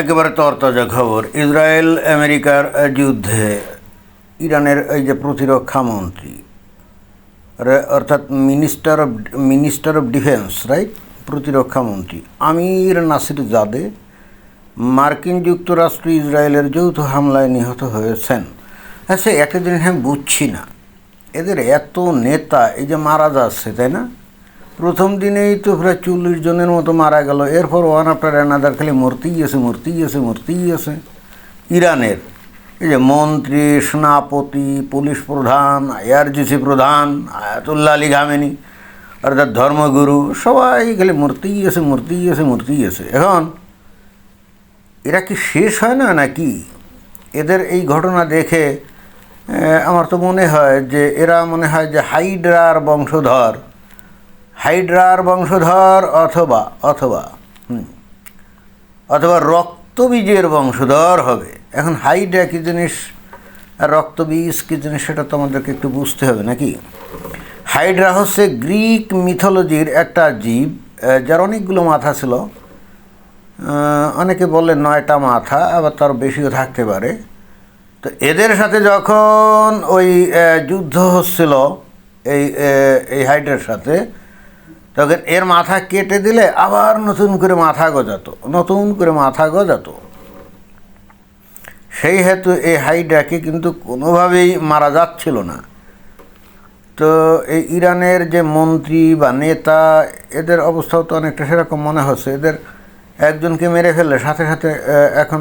একেবারে তরতাজা খবর। ইসরায়েল আমেরিকার যুদ্ধে ইরানের এই যে প্রতিরক্ষা মন্ত্রী অর্থাৎ মিনিস্টার অফ ডিফেন্স রাইট, প্রতিরক্ষা মন্ত্রী আমির নাসির জাদে মার্কিন যুক্তরাষ্ট্র ইসরায়েলের যৌথ হামলায় নিহত হয়েছেন। হ্যাঁ, সে একটা জিনিস আমি বুঝছি না, এদের এত নেতা এই যে মারা যাচ্ছে, তাই না? প্রথম দিনেই তো প্রায় 40 জনের মতো মারা গেল, এরপর ওয়ান আফটার অ্যানাদার খালি মরতেই আছে। ইরানের এই যে মন্ত্রী, সেনাপতি, পুলিশ প্রধান, আইআরজিসি প্রধান, আয়াতুল্লাহ আলী খামেনি অর্থাৎ ধর্মগুরু, সবাই খালি মরতেই আছে। এখন এরা কি শেষ হয় না নাকি? এদের এই ঘটনা দেখে আমার তো মনে হয় যে এরা যে হাইড্রার বংশধর অথবা রক্তবীজের বংশধর হবে। এখন হাইড্রা কী জিনিস আর রক্তবীজ কী জিনিস সেটা তো আমাদেরকে একটু বুঝতে হবে নাকি। হাইড্রা হচ্ছে গ্রিক মিথোলজির একটা জীব যার অনেকগুলো মাথা ছিল। অনেকে বলে 9টা মাথা, আবার তার বেশিও থাকতে পারে। তো এদের সাথে যখন ওই যুদ্ধ হচ্ছিল এই হাইড্রার সাথে, তখন এর মাথা কেটে দিলে আবার নতুন করে মাথা গজাতো। সেই হেতু এই হাইড্রাকে কিন্তু কোনোভাবেই মারা যাচ্ছিল না। তো এই ইরানের যে মন্ত্রী বা নেতা, এদের অবস্থাও তো অনেকটা সেরকম মনে হচ্ছে। এদের একজনকে মেরে ফেললে সাথে সাথে এখন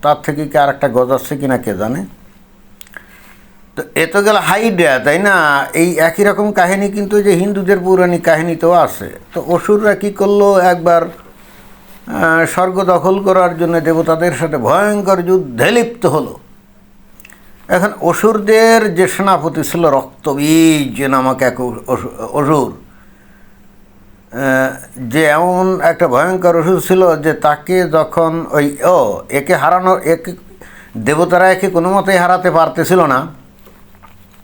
তার থেকে কি আর একটা গজাচ্ছে কিনা কে জানে। তো এ তো গেল হাইড্রা, তাই না? এই একই রকম কাহিনী কিন্তু যে হিন্দুদের পৌরাণিক কাহিনীতেও আছে। তো অসুররা কী করলো, একবার স্বর্গ দখল করার জন্য দেবতাদের সাথে ভয়ঙ্কর যুদ্ধে লিপ্ত হলো। এখন অসুরদের যে সেনাপতি ছিল রক্তবীজ নামক এক অসুর, যে এমন একটা ভয়ঙ্কর অসুর ছিল যে তাকে যখন একে দেবতারা একে কোনো মতেই হারাতে পারতেছিল না,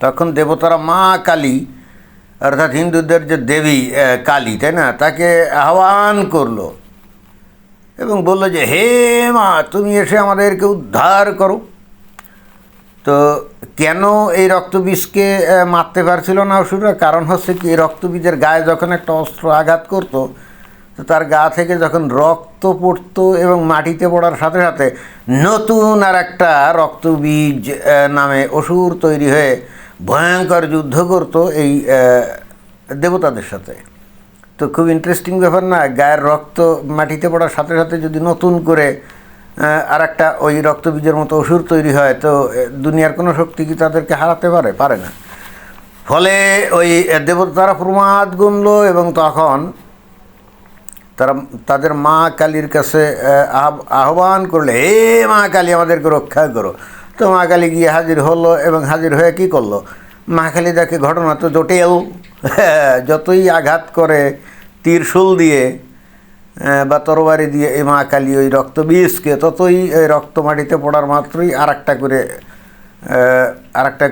তখন দেবতারা মা কালী অর্থাৎ হিন্দুদের যে দেবী কালী, তাই না, তাকে আহ্বান করলো এবং বলল যে হে মা, তুমি এসে আমাদেরকে উদ্ধার করো। তো কেন এই রক্তবীজকে মারতে পারছিল না অসুররা? কারণ হচ্ছে কি, এই রক্তবীজের গায়ে যখন একটা অস্ত্র আঘাত করতো, তো তার গা থেকে যখন রক্ত পড়তো এবং মাটিতে পড়ার সাথে সাথে নতুন আর একটা রক্তবীজ নামে অসুর তৈরি হয়ে ভয়ঙ্কর যুদ্ধ করতো এই দেবতাদের সাথে। তো খুব ইন্টারেস্টিং ব্যাপার না? গায়ের রক্ত মাটিতে পড়ার সাথে সাথে যদি নতুন করে আর একটা ওই রক্তবীজের মতো অসুর তৈরি হয়, তো দুনিয়ার কোনো শক্তি কি তাদেরকে হারাতে পারে না। ফলে ওই দেবতারা প্রমাদ গুনল এবং তখন তারা তাদের মা কালীর কাছে আহ্বান করলে, হে মা কালী, আমাদেরকে রক্ষা করো। তো মা কালী গিয়ে হাজির হলো এবং হাজির হয়ে কী করলো? মা কালী দেখে ঘটনা তো জটিল, যতই আঘাত করে তীরশুল দিয়ে বা তরবারি দিয়ে এই মা কালী ওই রক্তবীজকে, ততই ওই রক্ত মাটিতে পড়ার মাত্রই আর একটা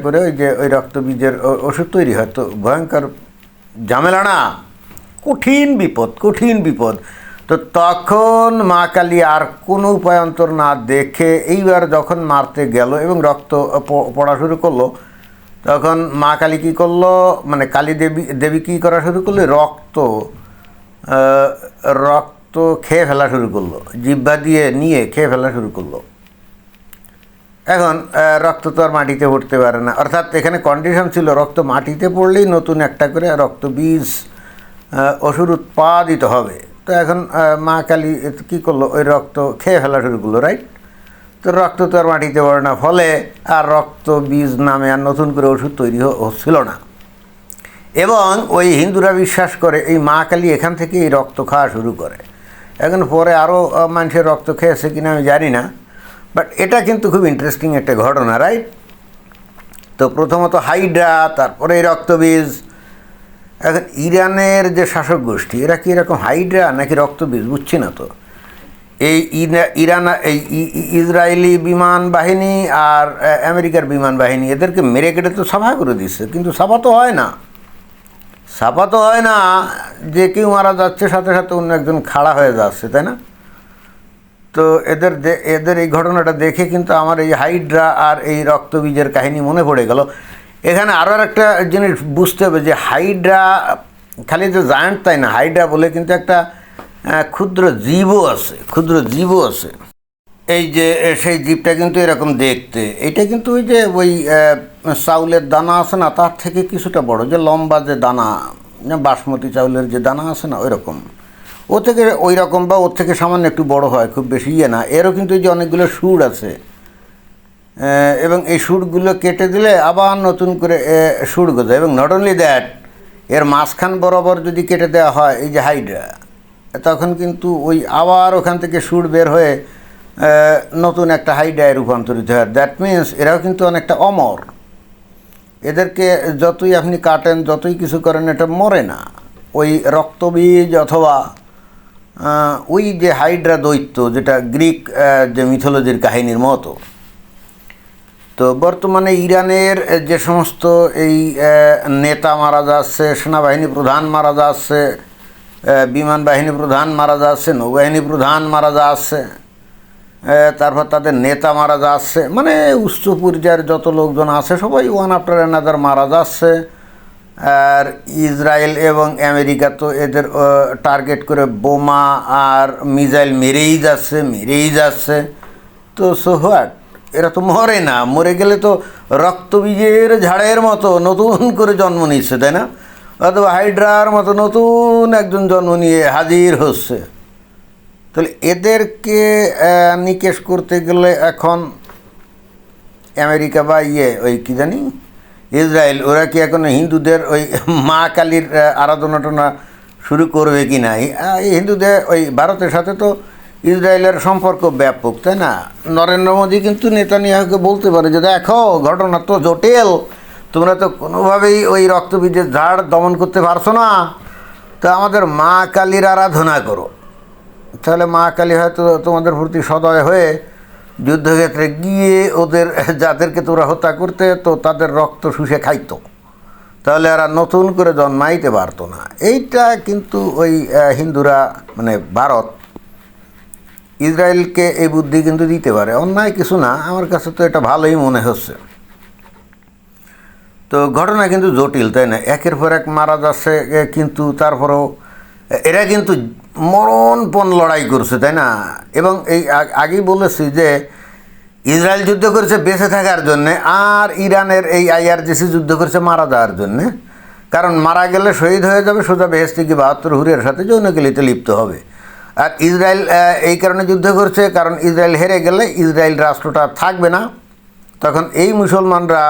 করে ওই যে ওই রক্তবীজের ওষুধ তৈরি হয়। তো ভয়ঙ্কর ঝামেলা না, কঠিন বিপদ। তো তখন মা কালী আর কোনো উপায়ান্তর না দেখে এইবার যখন মারতে গেল এবং রক্ত পড়া শুরু করলো, তখন মা কালী কী করলো, মানে কালী দেবী কী করা শুরু করলো, রক্ত খেয়ে ফেলা শুরু করলো, জিহ্বা দিয়ে নিয়ে খেয়ে ফেলা শুরু করলো। এখন রক্ত তো আর মাটিতে পড়তে পারে না, অর্থাৎ এখানে কন্ডিশন ছিল রক্ত মাটিতে পড়লেই নতুন একটা করে রক্তবীজ অসুর উৎপাদিত হবে। তো এখন মা কালী কী করলো, ওই রক্ত খেয়ে ফেলা শুরু করলো, রাইট? তো রক্ত তো আর মাটিতে পড়ে না, ফলে আর রক্তবীজ নামে আর নতুন করে ওষুধ তৈরি হচ্ছিল না। এবং ওই হিন্দুরা বিশ্বাস করে এই মা কালী এখান থেকে এই রক্ত খাওয়া শুরু করে। এখন পরে আরও মানুষের রক্ত খেয়েছে কিনা আমি জানি না, বাট এটা কিন্তু খুব ইন্টারেস্টিং একটা ঘটনা, রাইট? তো প্রথমত হাইড্রা, তারপরে এই রক্তবীজ। এখন ইরানের যে শাসক গোষ্ঠী, এরা কি এরকম হাইড্রা নাকি রক্তবীজ বুঝছি না। তো এই ইসরায়েলি বিমান বাহিনী আর আমেরিকার বিমান বাহিনী এদেরকে মেরে কেটে তো সাফা করে দিচ্ছে, কিন্তু সাফা তো হয় না যে কেউ মারা যাচ্ছে সাথে সাথে অন্য একজন খাড়া হয়ে যাচ্ছে, তাই না? তো এদের এই ঘটনাটা দেখে কিন্তু আমার এই হাইড্রা আর এই রক্তবীজের কাহিনী মনে পড়ে গেল। এখানে আরও একটা জিনিস বুঝতে হবে যে হাইড্রা খালি যে জায়ান্ট তাই না, হাইড্রা বলে কিন্তু একটা ক্ষুদ্র জীবও আছে। এই যে সেই জীবটা কিন্তু এরকম দেখতে, এটা কিন্তু ওই চাউলের দানা আছে না, তার থেকে কিছুটা বড়, যে লম্বা যে দানা, বাসমতি চাউলের যে দানা আছে না, ওই রকম, ও থেকে ওই রকম বা ওর থেকে সামান্য একটু বড় হয়, খুব বেশি না। এরও কিন্তু এই যে অনেকগুলো সুর আছে, এবং এই সুরগুলো কেটে দিলে আবার নতুন করে সুর গজায়। এবং নট অনলি দ্যাট, এর মাঝখান বরাবর যদি কেটে দেওয়া হয় এই যে হাইড্রা, তখন কিন্তু ওই আবার ওখান থেকে সুর বের হয়ে নতুন একটা হাইড্রায় রূপান্তরিত হয়। দ্যাট মিনস এরাও কিন্তু অনেকটা অমর। এদেরকে যতই আপনি কাটেন, যতই কিছু করেন, এটা মরে না। ওই রক্তবীজ অথবা ওই যে হাইড্রা দৈত্য, যেটা গ্রিক যে মিথোলজির কাহিনীর মতো। তো বর্তমানে ইরানের যে সমস্ত এই নেতা মারা যাচ্ছে, সেনাবাহিনী প্রধান মারা যাচ্ছে, বিমান বাহিনী প্রধান মারা যাচ্ছে, নৌবাহিনী প্রধান মারা যাচ্ছে, তারপর তাদের নেতা মারা যাচ্ছে, মানে উচ্চ পর্যায়ের যত লোকজন আছে সবাই ওয়ান আফটার অ্যানাদার মারা যাচ্ছে। আর ইসরায়েল এবং আমেরিকা তো এদের টার্গেট করে বোমা আর মিসাইল মেরেই যাচ্ছে। তো সো হোয়াট, এরা তো মরে না, মরে গেলে তো রক্তবীজের ঝাড়ের মতো নতুন করে জন্ম নিচ্ছে, তাই না? অথবা হাইড্রার মতো নতুন একজন জন্ম নিয়ে হাজির হচ্ছে। তাহলে এদেরকে নিকেশ করতে গেলে এখন আমেরিকা বা ওই কী জানি ইসরায়েল, ওরা কি এখন হিন্দুদের ওই মা কালীর আরাধনা শুরু করবে কি না? এই হিন্দুদের ওই ভারতের সাথে তো ইসরায়েলের সম্পর্ক ব্যাপক, তাই না? নরেন্দ্র মোদী কিন্তু নেতানিয়াহুকে বলতে পারে যে দেখো, ঘটনা তো জটিল, তোমরা তো কোনোভাবেই ওই রক্তবীজের ঝাড় দমন করতে পারছো না, তো আমাদের মা কালীর আরাধনা করো। তাহলে মা কালী হয়তো তোমাদের প্রতি সদয় হয়ে যুদ্ধক্ষেত্রে গিয়ে ওদের যাদেরকে তোমরা হত্যা করতে, তো তাদের রক্ত শুষে খাইতো, তাহলে এরা নতুন করে জন্মাইতে পারতো না। এইটা কিন্তু ওই হিন্দুরা, মানে ভারত ইসরায়েলকে এই বুদ্ধি কিন্তু দিতে পারে, অন্যায় কিছু না। আমার কাছে তো এটা ভালোই মনে হচ্ছে। তো ঘটনা কিন্তু জটিল, তাই না? একের পর এক মারা যাচ্ছে, কিন্তু তারপরেও এরা কিন্তু মরণপণ লড়াই করছে, তাই না? এবং এই আগেই বলেছি যে ইসরায়েল যুদ্ধ করেছে বেঁচে থাকার জন্যে, আর ইরানের এই IRGC যুদ্ধ করেছে মারা যাওয়ার জন্যে। কারণ মারা গেলে শহীদ হয়ে যাবে, সোজা বেহেশতে কি 72 হুরের সাথে যৌনকেলিতে লিপ্ত হবে। আর ইসরায়েল এই কারণে যুদ্ধ করছে, কারণ ইসরায়েল হেরে গেলে ইসরায়েল রাষ্ট্রটা থাকবে না। তখন এই মুসলমানরা,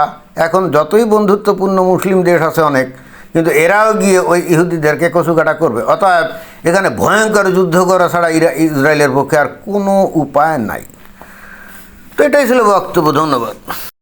এখন যতই বন্ধুত্বপূর্ণ মুসলিম দেশ আছে অনেক, কিন্তু এরাও গিয়ে ওই ইহুদিদেরকে কচুকাটা করবে। অতএব এখানে ভয়ঙ্কর যুদ্ধ করা ছাড়া ইসরায়েলের পক্ষে আর কোনো উপায় নাই। তো এটাই ছিল বক্তব্য। ধন্যবাদ।